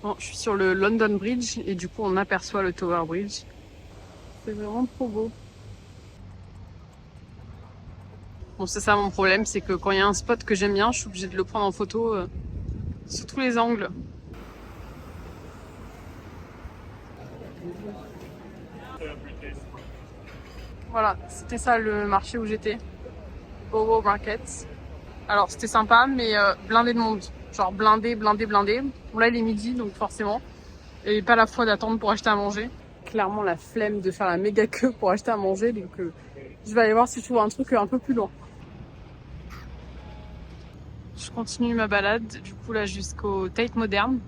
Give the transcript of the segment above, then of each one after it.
Bon, je suis sur le London Bridge et du coup on aperçoit le Tower Bridge. C'est vraiment trop beau. Bon, c'est ça mon problème, c'est que quand il y a un spot que j'aime bien, je suis obligée de le prendre en photo sous tous les angles. Voilà, c'était ça le marché où j'étais. Borough Market. Alors c'était sympa, mais blindé de monde. Genre blindé, blindé, blindé. Bon là il est midi, donc forcément. Et pas la foi d'attendre pour acheter à manger. Clairement la flemme de faire la méga queue pour acheter à manger, donc je vais aller voir si je trouve un truc un peu plus loin. Je continue ma balade, du coup là jusqu'au Tate Modern.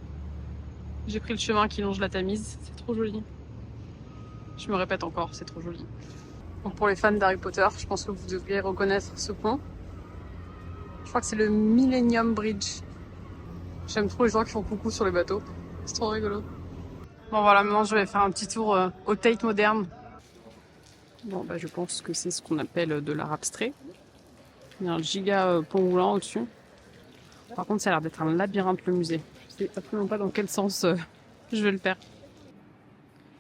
J'ai pris le chemin qui longe la Tamise, c'est trop joli. Je me répète encore, c'est trop joli. Donc pour les fans d'Harry Potter, je pense que vous devriez reconnaître ce pont. Je crois que c'est le Millennium Bridge. J'aime trop les gens qui font coucou sur les bateaux. C'est trop rigolo. Bon voilà, maintenant je vais faire un petit tour au Tate Modern. Bon bah je pense que c'est ce qu'on appelle de l'art abstrait. Il y a un giga pont roulant au-dessus. Par contre ça a l'air d'être un labyrinthe le musée. Je sais absolument pas dans quel sens je vais le faire.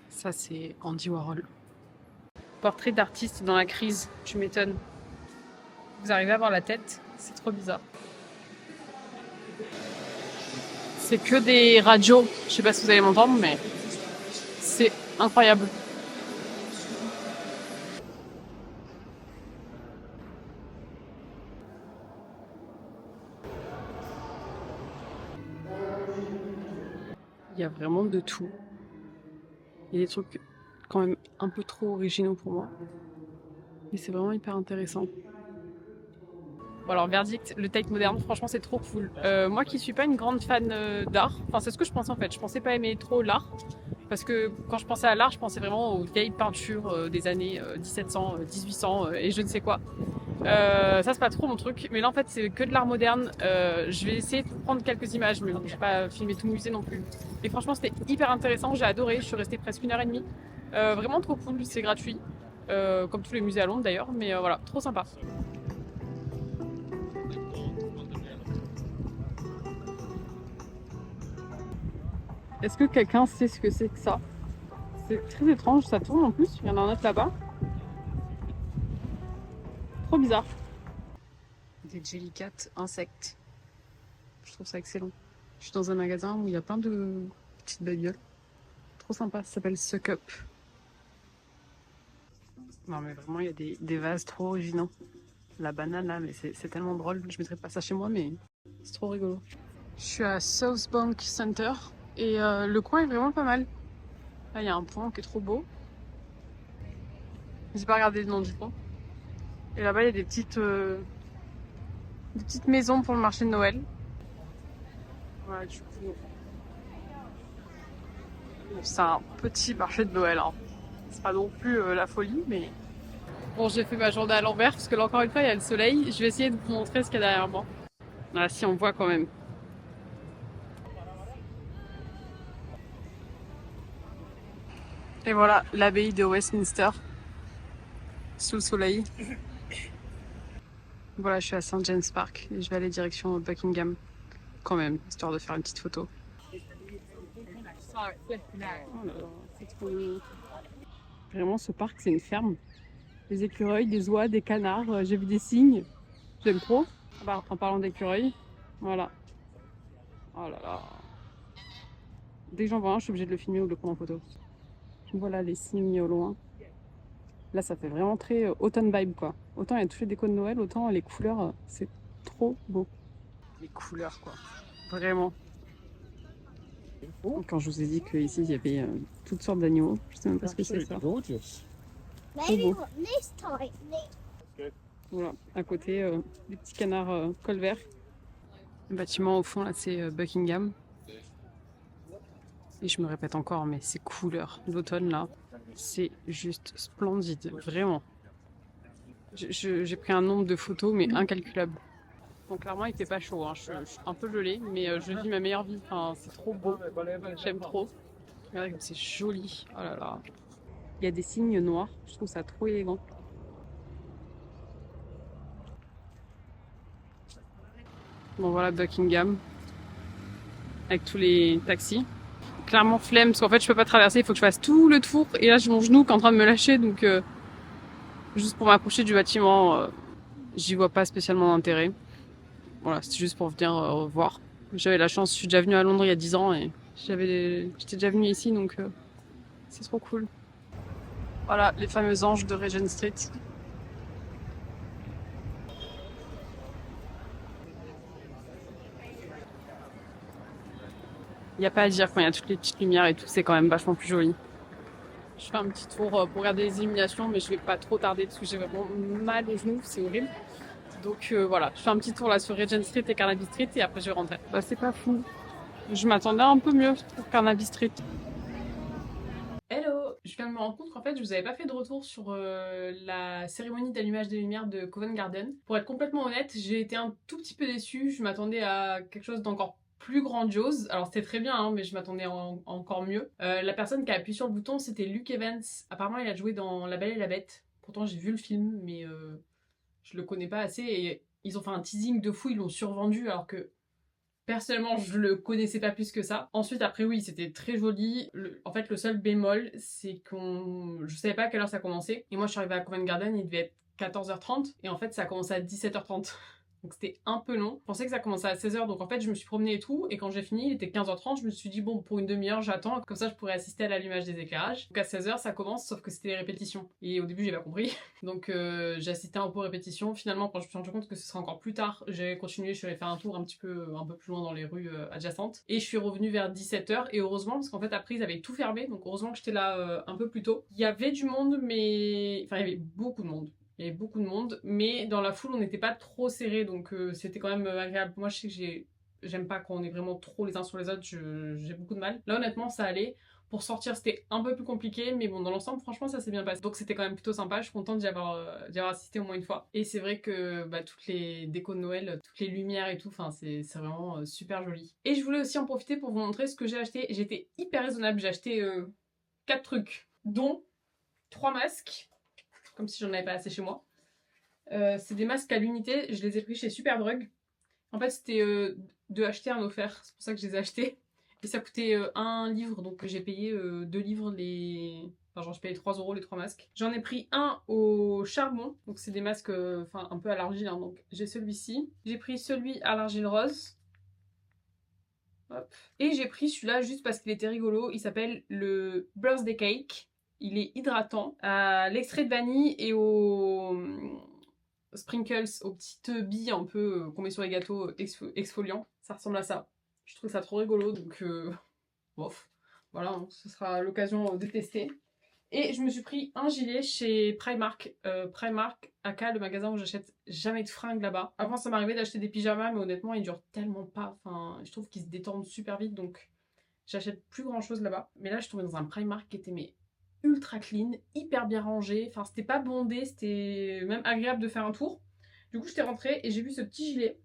Ça c'est Andy Warhol. Portrait d'artiste dans la crise, tu m'étonnes. Vous arrivez à voir la tête? C'est trop bizarre. C'est que des radios. Je sais pas si vous allez m'entendre, mais c'est incroyable. Il y a vraiment de tout. Il y a des trucs quand même un peu trop originaux pour moi. Mais c'est vraiment hyper intéressant. Bon alors verdict, le Tate moderne, franchement c'est trop cool. Moi qui suis pas une grande fan d'art, enfin c'est ce que je pensais en fait, je pensais pas aimer trop l'art. Parce que quand je pensais à l'art, je pensais vraiment aux vieilles peintures des années 1700, 1800 et je ne sais quoi. Ça c'est pas trop mon truc, mais là en fait c'est que de l'art moderne. Je vais essayer de prendre quelques images, mais bon, je vais pas filmer tout le musée non plus. Et franchement c'était hyper intéressant, j'ai adoré, je suis restée presque 1 heure et demie. Vraiment trop cool, c'est gratuit, comme tous les musées à Londres d'ailleurs, mais voilà, trop sympa. Est-ce que quelqu'un sait ce que c'est que ça? C'est très étrange, ça tourne en plus, il y en a un autre là-bas. Trop bizarre. Des Jellycat insectes. Je trouve ça excellent. Je suis dans un magasin où il y a plein de petites babioles. Trop sympa, ça s'appelle Suck Up. Non mais vraiment, il y a des vases trop originaux. La banane là, mais c'est tellement drôle. Je mettrais pas ça chez moi, mais c'est trop rigolo. Je suis à South Bank Center et le coin est vraiment pas mal. Là, il y a un pont qui est trop beau. J'ai pas regardé le nom du pont. Et là-bas, il y a des petites maisons pour le marché de Noël. Voilà, du coup, c'est un petit marché de Noël, hein. C'est pas non plus la folie, mais... Bon, j'ai fait ma journée à l'envers, parce que là, encore une fois, il y a le soleil. Je vais essayer de vous montrer ce qu'il y a derrière moi. Là, si on voit quand même. Et voilà, l'abbaye de Westminster, sous le soleil. Voilà, je suis à St. James Park, et je vais aller direction Buckingham, quand même, histoire de faire une petite photo. Oh là là, c'est trop mignon. Vraiment, ce parc, c'est une ferme. Des écureuils, des oies, des canards, j'ai vu des cygnes. J'aime trop. En parlant d'écureuils, voilà. Oh là là. Dès que j'en vois un, je suis obligée de le filmer ou de le prendre en photo. Voilà les cygnes au loin. Là, ça fait vraiment très automne vibe, quoi. Autant il y a toutes les décos de Noël, autant les couleurs, c'est trop beau. Les couleurs, quoi. Vraiment. Quand je vous ai dit qu'ici, il y avait toutes sortes d'animaux, je sais même pas ce que c'est ça. Trop beau. Voilà, à côté, des petits canards colverts. Le bâtiment au fond, là, c'est Buckingham. Et je me répète encore, mais ces couleurs d'automne, là, c'est juste splendide, vraiment. J'ai pris un nombre de photos, mais incalculable. Donc clairement, il fait pas chaud, hein. Je suis un peu gelée, mais je vis ma meilleure vie. Enfin, c'est trop beau, j'aime trop. Regardez comme c'est joli, oh là là. Il y a des signes noirs, je trouve ça trop élégant. Bon voilà Buckingham, avec tous les taxis. clairement flemme parce qu'en fait je peux pas traverser, il faut que je fasse tout le tour et là j'ai mon genou qui est en train de me lâcher donc juste pour m'approcher du bâtiment, j'y vois pas spécialement d'intérêt. Voilà, c'était juste pour venir voir. J'avais la chance, je suis déjà venue à Londres il y a 10 ans et j'étais déjà venue ici donc c'est trop cool. Voilà, les fameux anges de Regent Street. Il n'y a pas à dire, quand il y a toutes les petites lumières et tout, c'est quand même vachement plus joli. Je fais un petit tour pour regarder les illuminations, mais je vais pas trop tarder parce que j'ai vraiment mal aux genoux, c'est horrible. Donc voilà, je fais un petit tour là sur Regent Street et Carnaby Street et après je vais rentrer. Bah c'est pas fou. Je m'attendais un peu mieux pour Carnaby Street. Hello! Je viens de me rendre compte qu'en fait je vous avais pas fait de retour sur la cérémonie d'allumage des lumières de Covent Garden. Pour être complètement honnête, j'ai été un tout petit peu déçue, je m'attendais à quelque chose d'encore plus grandiose. Alors c'était très bien, hein, mais je m'attendais encore mieux. La personne qui a appuyé sur le bouton c'était Luke Evans. Apparemment il a joué dans La Belle et la Bête. Pourtant j'ai vu le film, mais je le connais pas assez et ils ont fait un teasing de fou, ils l'ont survendu alors que personnellement, je le connaissais pas plus que ça. Ensuite, après, oui, c'était très joli. En fait, le seul bémol, c'est je savais pas à quelle heure ça commençait. Et moi, je suis arrivée à Covent Garden, il devait être 14h30. Et en fait, ça a commencé à 17h30. Donc c'était un peu long. Je pensais que ça commençait à 16h, donc en fait je me suis promenée et tout, et quand j'ai fini, il était 15h30, je me suis dit bon, pour une demi-heure j'attends, comme ça je pourrais assister à l'allumage des éclairages. Donc à 16h ça commence, sauf que c'était les répétitions. Et au début j'ai pas compris, donc j'ai assisté un peu aux répétitions. Finalement quand je me suis rendu compte que ce serait encore plus tard, j'ai continué, je suis allée faire un tour un peu plus loin dans les rues adjacentes, et je suis revenue vers 17h, et heureusement, parce qu'en fait après ils avaient tout fermé, donc heureusement que j'étais là un peu plus tôt. Il y avait du monde, mais... Enfin il y avait beaucoup de monde. Il y avait beaucoup de monde, mais dans la foule, on n'était pas trop serré, donc c'était quand même agréable. Moi, je sais que j'aime pas quand on est vraiment trop les uns sur les autres, j'ai beaucoup de mal. Là, honnêtement, ça allait. Pour sortir, c'était un peu plus compliqué, mais bon, dans l'ensemble, franchement, ça s'est bien passé. Donc c'était quand même plutôt sympa, je suis contente d'y avoir assisté au moins une fois. Et c'est vrai que bah, toutes les décos de Noël, toutes les lumières et tout, enfin, c'est vraiment super joli. Et je voulais aussi en profiter pour vous montrer ce que j'ai acheté. J'étais hyper raisonnable, j'ai acheté 4 trucs, dont 3 masques, comme si j'en avais pas assez chez moi. C'est des masques à l'unité, je les ai pris chez Superdrug. En fait, c'était de acheter un offert, c'est pour ça que je les ai achetés. Et ça coûtait 1 livre, donc j'ai payé 2 livres les. Enfin, genre, je payais 3 euros les 3 masques. J'en ai pris un au charbon, donc c'est des masques un peu à l'argile, hein, donc j'ai celui-ci. J'ai pris celui à l'argile rose. Hop. Et j'ai pris celui-là juste parce qu'il était rigolo, il s'appelle le Birthday Cake. Il est hydratant, à l'extrait de vanille et au sprinkles, aux petites billes un peu qu'on met sur les gâteaux exfoliants. Ça ressemble à ça. Je trouve ça trop rigolo, donc bof. Voilà, hein, ce sera l'occasion de tester. Et je me suis pris un gilet chez Primark. Primark, aka le magasin où j'achète jamais de fringues là-bas. Avant, ça m'arrivait d'acheter des pyjamas, mais honnêtement, ils durent tellement pas. Enfin, je trouve qu'ils se détendent super vite, donc j'achète plus grand chose là-bas. Mais là, je suis tombée dans un Primark qui était mais ultra clean, hyper bien rangé. Enfin, c'était pas bondé, c'était même agréable de faire un tour. Du coup, j'étais rentrée et j'ai vu ce petit gilet.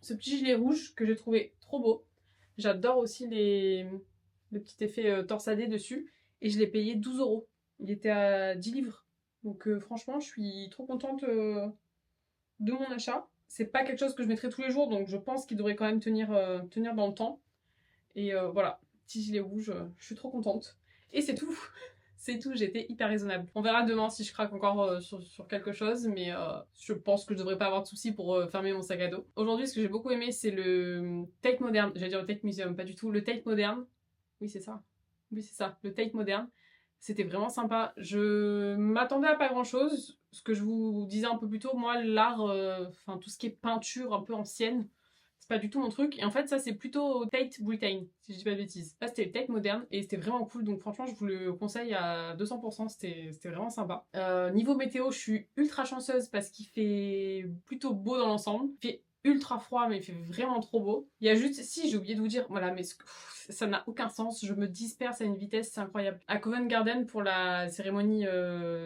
Ce petit gilet rouge que j'ai trouvé trop beau. J'adore aussi le petit effet torsadé dessus. Et je l'ai payé 12 euros. Il était à 10 livres. Donc franchement, je suis trop contente de mon achat. C'est pas quelque chose que je mettrai tous les jours, donc je pense qu'il devrait quand même tenir dans le temps. Et voilà, petit gilet rouge, je suis trop contente. Et c'est tout. C'est tout, j'ai été hyper raisonnable. On verra demain si je craque encore sur quelque chose, mais je pense que je devrais pas avoir de soucis pour fermer mon sac à dos. Aujourd'hui, ce que j'ai beaucoup aimé, c'est le Tate Modern. J'allais dire le Tate Museum, pas du tout. Le Tate Modern. Oui, c'est ça. Oui, c'est ça. Le Tate Modern. C'était vraiment sympa. Je m'attendais à pas grand chose. Ce que je vous disais un peu plus tôt, moi, l'art, enfin, tout ce qui est peinture un peu ancienne, c'est pas du tout mon truc. Et en fait, ça, c'est plutôt Tate Britain, si je dis pas de bêtises. Là, c'était le Tate moderne et c'était vraiment cool. Donc, franchement, je vous le conseille à 200%. C'était vraiment sympa. Niveau météo, je suis ultra chanceuse parce qu'il fait plutôt beau dans l'ensemble. Il fait ultra froid, mais il fait vraiment trop beau. Il y a juste, si j'ai oublié de vous dire, voilà, mais ça n'a aucun sens. Je me disperse à une vitesse, c'est incroyable. À Covent Garden, pour la cérémonie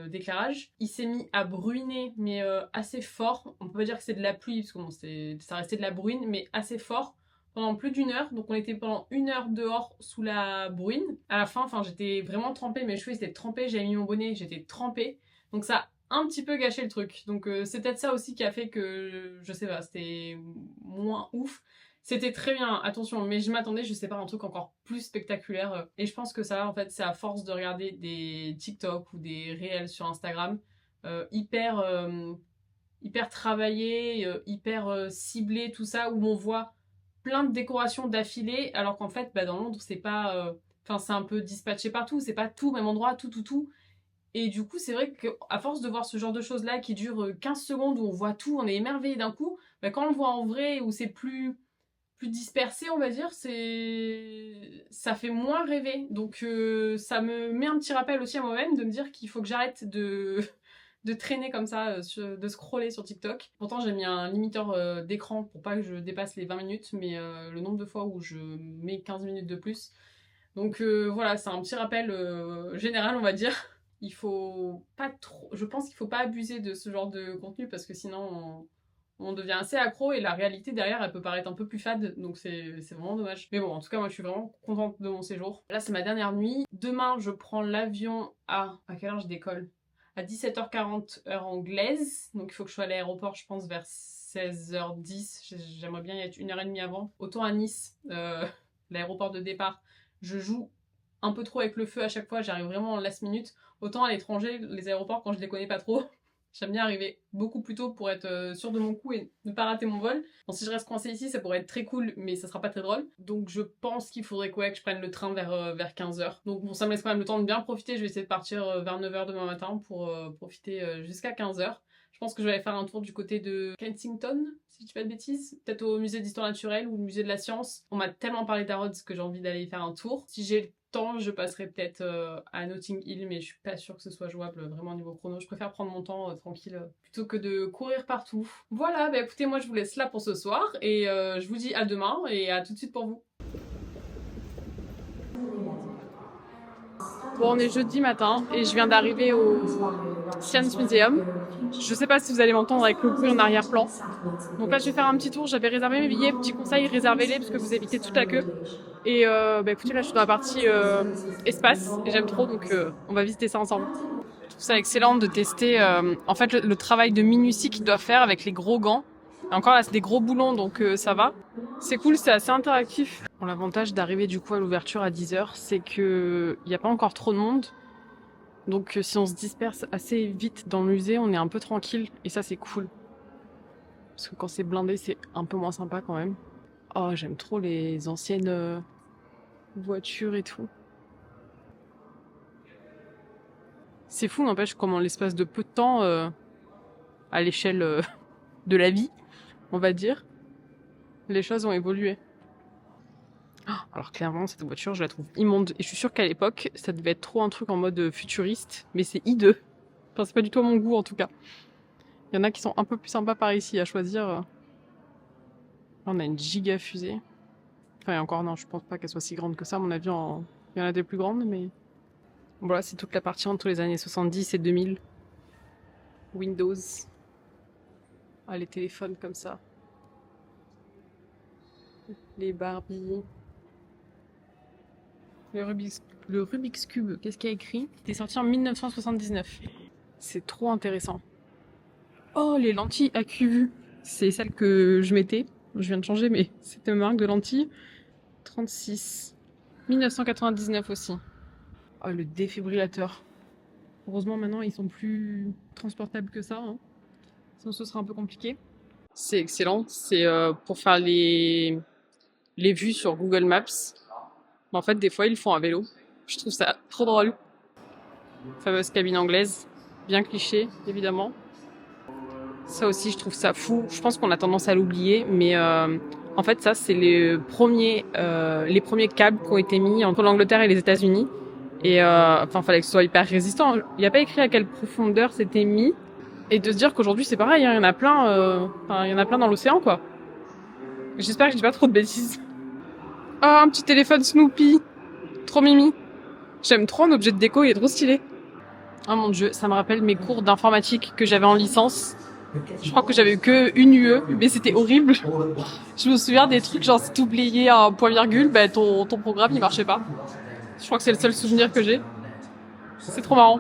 d'éclairage, il s'est mis à bruiner, mais assez fort. On peut pas dire que c'est de la pluie, parce que bon, ça restait de la bruine, mais assez fort pendant plus d'une heure. Donc on était pendant 1 heure dehors sous la bruine. À la fin, enfin, j'étais vraiment trempée, mes cheveux étaient trempés, j'avais mis mon bonnet, j'étais trempée. Donc ça a un petit peu gâché le truc. Donc c'est peut-être ça aussi qui a fait que, je sais pas, c'était moins ouf. C'était très bien, attention, mais je m'attendais, je sais pas, à un truc encore plus spectaculaire. Et je pense que ça, en fait, c'est à force de regarder des TikTok ou des réels sur Instagram, hyper travaillés, hyper ciblés, tout ça, où on voit plein de décorations d'affilée, alors qu'en fait, bah, dans Londres, c'est pas... Enfin, c'est un peu dispatché partout, c'est pas tout au même endroit, tout. Et du coup, c'est vrai qu'à force de voir ce genre de choses-là qui durent 15 secondes, où on voit tout, on est émerveillé d'un coup, bah, quand on le voit en vrai, où c'est plus dispersé, on va dire, ça fait moins rêver. Donc ça me met un petit rappel aussi à moi-même de me dire qu'il faut que j'arrête de traîner comme ça, de scroller sur TikTok. Pourtant, j'ai mis un limiteur d'écran pour pas que je dépasse les 20 minutes, mais le nombre de fois où je mets 15 minutes de plus. Donc voilà, c'est un petit rappel général, on va dire. Il faut pas trop. Je pense qu'il faut pas abuser de ce genre de contenu parce que sinon on devient assez accro et la réalité derrière elle peut paraître un peu plus fade, donc c'est vraiment dommage. Mais bon, en tout cas moi je suis vraiment contente de mon séjour. Là c'est ma dernière nuit. Demain je prends l'avion à quelle heure je décolle? À 17h40 heure anglaise, donc il faut que je sois à l'aéroport je pense vers 16h10. J'aimerais bien y être 1h30 avant. Autant à Nice, l'aéroport de départ, je joue un peu trop avec le feu à chaque fois, j'arrive vraiment en last minute. Autant à l'étranger, les aéroports quand je les connais pas trop, j'aime bien arriver beaucoup plus tôt pour être sûre de mon coup et ne pas rater mon vol. Bon, si je reste coincée ici, ça pourrait être très cool, mais ça sera pas très drôle. Donc je pense qu'il faudrait que je prenne le train vers 15h. Donc bon, ça me laisse quand même le temps de bien profiter. Je vais essayer de partir vers 9h demain matin pour profiter jusqu'à 15h. Je pense que je vais aller faire un tour du côté de Kensington, si je dis pas de bêtises. Peut-être au musée d'histoire naturelle ou au musée de la science. On m'a tellement parlé d'Harrods que j'ai envie d'aller y faire un tour. Si j'ai le temps, je passerai peut-être à Notting Hill, mais je suis pas sûre que ce soit jouable vraiment au niveau chrono. Je préfère prendre mon temps tranquille plutôt que de courir partout. Voilà, bah écoutez, moi je vous laisse là pour ce soir et je vous dis à demain et à tout de suite pour vous. Bon, on est jeudi matin et je viens d'arriver au Science Museum. Je sais pas si vous allez m'entendre avec le bruit en arrière-plan. Donc là, je vais faire un petit tour. J'avais réservé mes billets. Petit conseil, réservez-les parce que vous évitez toute la queue. Et bah écoutez, là, je suis dans la partie espace et j'aime trop, donc on va visiter ça ensemble. Je trouve ça excellent de tester en fait le travail de minutie qu'ils doivent faire avec les gros gants. Et encore là, c'est des gros boulons, donc ça va. C'est cool, c'est assez interactif. Bon, l'avantage d'arriver du coup à l'ouverture à 10h, c'est que il n'y a pas encore trop de monde. Donc si on se disperse assez vite dans le musée, on est un peu tranquille et ça c'est cool. Parce que quand c'est blindé, c'est un peu moins sympa quand même. Oh, j'aime trop les anciennes voitures et tout. C'est fou, n'empêche, comment l'espace de peu de temps, à l'échelle de la vie, on va dire, les choses ont évolué. Alors clairement, cette voiture, je la trouve immonde. Et je suis sûre qu'à l'époque, ça devait être trop un truc en mode futuriste, mais c'est hideux. Enfin, c'est pas du tout à mon goût, en tout cas. Il y en a qui sont un peu plus sympas par ici à choisir. Là, on a une giga fusée. Enfin, et encore, non, je pense pas qu'elle soit si grande que ça. À mon avis, il y en a des plus grandes, mais... Voilà, c'est toute la partie entre les années 70 et 2000. Windows. Ah, les téléphones comme ça. Les Barbie. Le Rubik's Cube, qu'est-ce qu'il y a écrit? C'était sorti en 1979. C'est trop intéressant. Oh, les lentilles AcuVu. C'est celle que je mettais. Je viens de changer, mais c'était ma marque de lentilles. 36. 1999 aussi. Oh, le défibrillateur. Heureusement, maintenant, ils sont plus transportables que ça. Hein. Sinon, ce sera un peu compliqué. C'est excellent. C'est pour faire les vues sur Google Maps. Mais en fait, des fois, ils le font à vélo. Je trouve ça trop drôle. Fameuse cabine anglaise. Bien cliché, évidemment. Ça aussi, je trouve ça fou. Je pense qu'on a tendance à l'oublier, mais en fait, ça, c'est les premiers câbles qui ont été mis entre l'Angleterre et les États-Unis. Et enfin, fallait que ce soit hyper résistant. Il n'y a pas écrit à quelle profondeur c'était mis. Et de se dire qu'aujourd'hui, c'est pareil, hein, il y en a plein. Il y en a plein dans l'océan, quoi. J'espère que je dis pas trop de bêtises. Oh, un petit téléphone Snoopy. Trop mimi. J'aime trop un objet de déco, il est trop stylé. Oh mon dieu, ça me rappelle mes cours d'informatique que j'avais en licence. Je crois que j'avais eu que une UE, mais c'était horrible. Je me souviens des trucs genre si t'oubliais un point virgule, bah ton programme il marchait pas. Je crois que c'est le seul souvenir que j'ai. C'est trop marrant.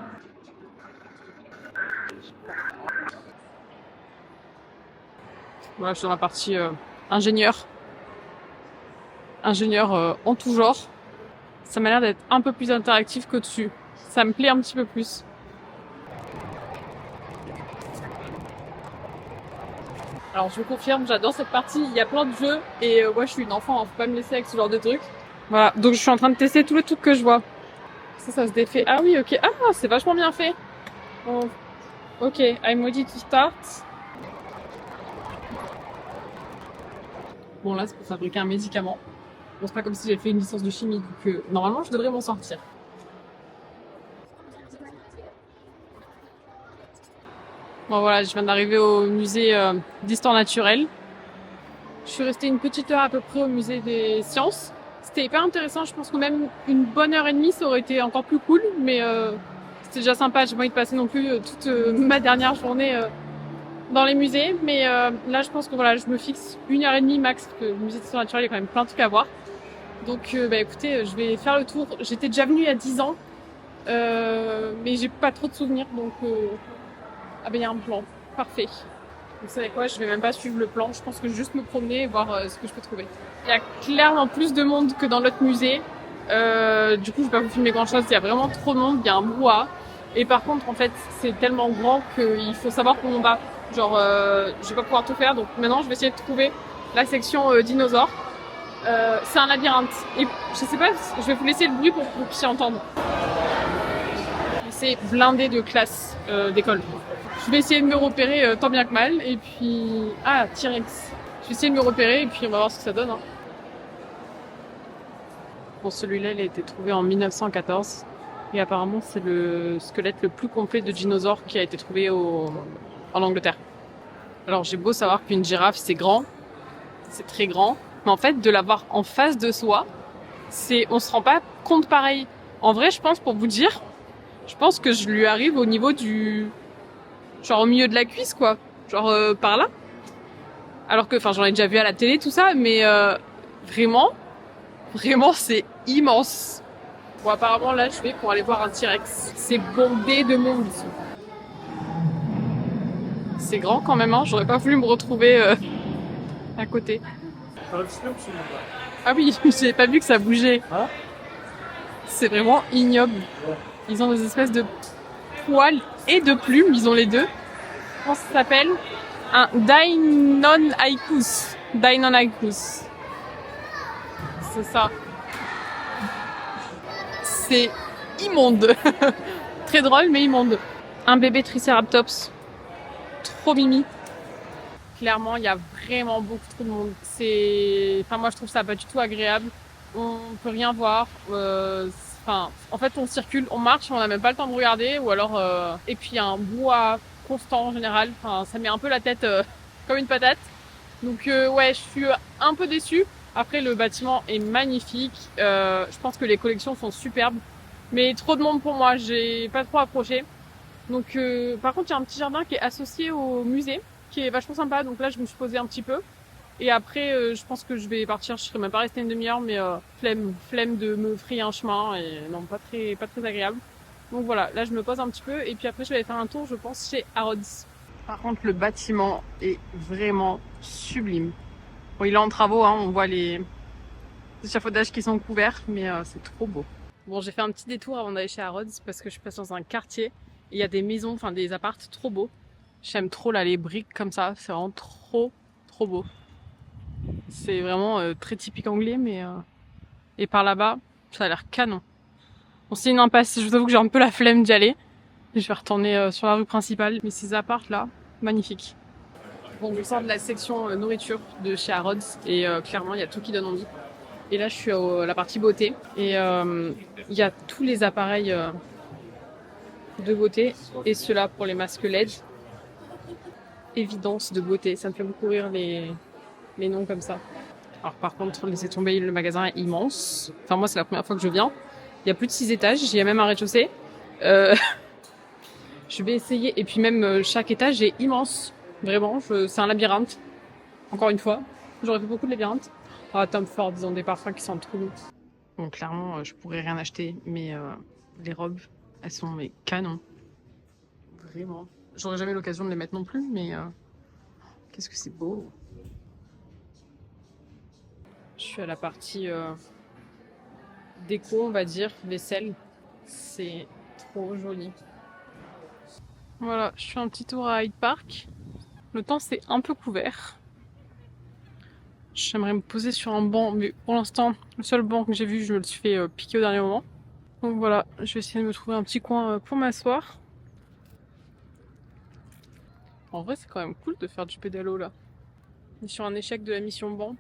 Voilà, je suis dans la partie ingénieur. ingénieurs en tout genre. Ça m'a l'air d'être un peu plus interactif qu'au-dessus. Ça me plaît un petit peu plus. Alors je vous confirme, j'adore cette partie, il y a plein de jeux et moi je suis une enfant, hein, faut pas me laisser avec ce genre de trucs. Voilà, donc je suis en train de tester tous les trucs que je vois. Ça se défait. Ah oui, ok. Ah, c'est vachement bien fait. Oh. Ok, I'm ready to start. Bon là c'est pour fabriquer un médicament. Bon c'est pas comme si j'avais fait une licence de chimie, donc normalement je devrais m'en sortir. Bon voilà, je viens d'arriver au musée d'histoire naturelle. Je suis restée une petite heure à peu près au musée des sciences. C'était hyper intéressant, je pense que même une bonne heure et demie ça aurait été encore plus cool, mais c'était déjà sympa, j'ai pas envie de passer non plus toute ma dernière journée dans les musées, mais là je pense que voilà, je me fixe une heure et demie max, parce que le musée d'histoire naturelle il y a quand même plein de trucs à voir. Donc bah écoutez, je vais faire le tour. J'étais déjà venue il y a 10 ans, mais j'ai pas trop de souvenirs, donc ah ben il y a un plan, parfait. Vous savez quoi, je vais même pas suivre le plan, je pense que je vais juste me promener et voir ce que je peux trouver. Il y a clairement plus de monde que dans l'autre musée. Du coup, je vais pas vous filmer grand chose, il y a vraiment trop de monde, il y a un brouhaha. Et par contre, en fait, c'est tellement grand qu'il faut savoir comment on va. Genre, je vais pas pouvoir tout faire, donc maintenant je vais essayer de trouver la section dinosaures. C'est un labyrinthe. Et je sais pas, je vais vous laisser le bruit pour que vous puissiez entendre. C'est blindé de classes d'école. Je vais essayer de me repérer tant bien que mal. Et puis... Ah, T-Rex. Je vais essayer de me repérer et puis on va voir ce que ça donne. Hein. Bon, celui-là, il a été trouvé en 1914. Et apparemment, c'est le squelette le plus complet de dinosaure qui a été trouvé en Angleterre. Alors, j'ai beau savoir qu'une girafe, c'est grand. C'est très grand. Mais en fait, de l'avoir en face de soi, on se rend pas compte pareil. En vrai, je pense, pour vous dire, je pense que je lui arrive au niveau genre au milieu de la cuisse, quoi. Genre par là. Alors que, enfin, j'en ai déjà vu à la télé, tout ça, mais vraiment, c'est immense. Bon, apparemment, là, je vais pour aller voir un T-Rex. C'est bondé de monde ici. C'est grand quand même, hein. J'aurais pas voulu me retrouver à côté. Ah oui, j'ai pas vu que ça bougeait. C'est vraiment ignoble. Ils ont des espèces de poils et de plumes, ils ont les deux. Comment ça s'appelle? Un Deinonychus. Deinonychus. C'est ça. C'est immonde. Très drôle, mais immonde. Un bébé Triceratops. Trop mimi. Clairement, il y a vraiment beaucoup trop de monde. Enfin, moi, je trouve ça pas du tout agréable. On peut rien voir. En fait, on circule, on marche, on n'a même pas le temps de regarder. Ou alors, et puis il y a un bois constant en général. Enfin, ça met un peu la tête comme une patate. Donc ouais, je suis un peu déçue. Après, le bâtiment est magnifique. Je pense que les collections sont superbes. Mais trop de monde pour moi, j'ai pas trop approché. Donc par contre, il y a un petit jardin qui est associé au musée, qui est vachement sympa. Donc là, je me suis posée un petit peu. Et après, je pense que je vais partir. Je serai même pas restée une demi-heure, mais flemme de me frayer un chemin et non, pas très agréable. Donc voilà, là je me pose un petit peu et puis après je vais aller faire un tour, je pense, chez Harrods. Par contre, le bâtiment est vraiment sublime. Bon, il est en travaux, hein, on voit les échafaudages qui sont couverts, mais c'est trop beau. Bon, j'ai fait un petit détour avant d'aller chez Harrods parce que je passe dans un quartier et il y a des maisons, enfin des appartes trop beaux. J'aime trop là les briques comme ça, c'est vraiment trop beau. C'est vraiment très typique anglais, mais et par là-bas, ça a l'air canon. Bon, c'est une impasse, je vous avoue que j'ai un peu la flemme d'y aller. Je vais retourner sur la rue principale, mais ces apparts là, magnifiques. Bon, je sors de la section nourriture de chez Harrods et clairement il y a tout qui donne envie. Et là je suis à la partie beauté et il y a tous les appareils de beauté et ceux-là pour les masques LED. Évidence de beauté, ça me fait beaucoup rire les noms comme ça. Alors par contre, laissez tomber, le magasin est immense. Enfin moi c'est la première fois que je viens. Il y a plus de 6 étages, il y a même un rez-de-chaussée. Je vais essayer et puis même chaque étage est immense. Vraiment, c'est un labyrinthe. Encore une fois, j'aurais fait beaucoup de labyrinthes. Ah, Tom Ford, ils ont des parfums qui sentent trop bon. Bon, clairement, je pourrais rien acheter, mais les robes, elles sont mes canons. Vraiment. J'aurais jamais l'occasion de les mettre non plus, mais qu'est-ce que c'est beau. Je suis à la partie déco, on va dire, vaisselle. C'est trop joli. Voilà, je fais un petit tour à Hyde Park. Le temps c'est un peu couvert. J'aimerais me poser sur un banc, mais pour l'instant, le seul banc que j'ai vu, je me le suis fait piquer au dernier moment. Donc voilà, je vais essayer de me trouver un petit coin pour m'asseoir. En vrai, c'est quand même cool de faire du pédalo là. On est sur un échec de la mission banc.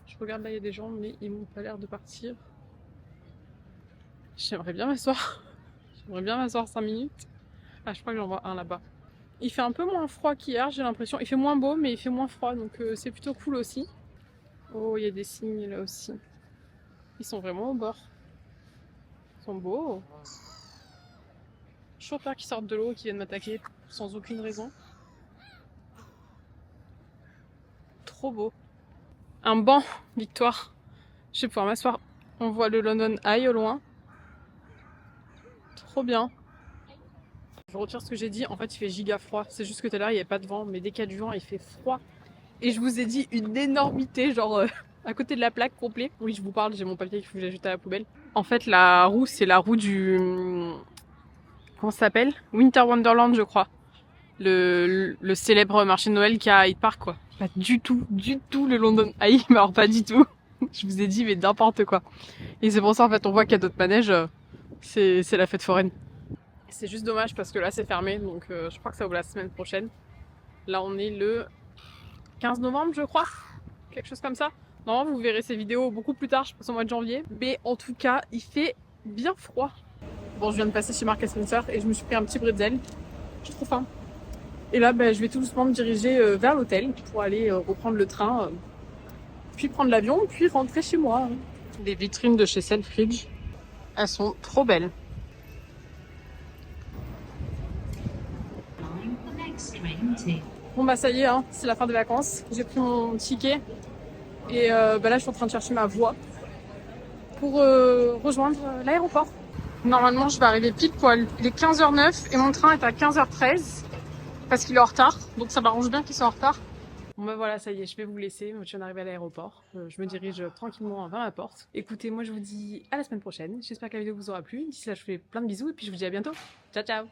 Je regarde là, il y a des gens, mais ils m'ont pas l'air de partir. J'aimerais bien m'asseoir. J'aimerais bien m'asseoir 5 minutes. Ah, je crois que j'en vois un là-bas. Il fait un peu moins froid qu'hier, j'ai l'impression. Il fait moins beau, mais il fait moins froid, donc c'est plutôt cool aussi. Oh, il y a des cygnes là aussi. Ils sont vraiment au bord. Ils sont beaux. Toujours peur qu'ils sortent de l'eau et qu'ils viennent m'attaquer sans aucune raison. Trop beau. Un banc, Victoire. Je vais pouvoir m'asseoir. On voit le London Eye au loin. Trop bien. Je retire ce que j'ai dit. En fait, il fait giga froid. C'est juste que tout à l'heure, il n'y avait pas de vent. Mais dès qu'il y a du vent, il fait froid. Et je vous ai dit une énormité, genre à côté de la plaque complet. Oui, je vous parle, j'ai mon papier qu'il faut que j'ajoute à la poubelle. En fait, la roue, c'est la roue du... Comment ça s'appelle? Winter Wonderland, je crois. Le célèbre marché de Noël qu'il y a à Hyde Park, quoi. Pas du tout le London Eye, mais alors pas du tout. Je vous ai dit, mais n'importe quoi. Et c'est pour ça, en fait, on voit qu'il y a d'autres manèges. C'est la fête foraine. C'est juste dommage parce que là, c'est fermé. Donc, je crois que ça ouvre la semaine prochaine. Là, on est le 15 novembre, je crois. Quelque chose comme ça. Normalement, vous verrez ces vidéos beaucoup plus tard, je pense au mois de janvier. Mais en tout cas, il fait bien froid. Bon, je viens de passer chez Marks & Spencer et je me suis pris un petit bretzel. J'ai trop faim. Et là, je vais tout doucement me diriger vers l'hôtel pour aller reprendre le train, puis prendre l'avion, puis rentrer chez moi. Les vitrines de chez Selfridge, elles sont trop belles. Bon bah ça y est, hein, c'est la fin des vacances. J'ai pris mon ticket et là je suis en train de chercher ma voie pour rejoindre l'aéroport. Normalement je vais arriver pile poil. Il est 15h09 et mon train est à 15h13 parce qu'il est en retard. Donc ça m'arrange bien qu'il soit en retard. Bon bah voilà, ça y est, je vais vous laisser. Je viens d'arriver à l'aéroport. Je me dirige tranquillement vers ma porte. Écoutez, moi je vous dis à la semaine prochaine. J'espère que la vidéo vous aura plu. D'ici là, je vous fais plein de bisous et puis je vous dis à bientôt. Ciao ciao!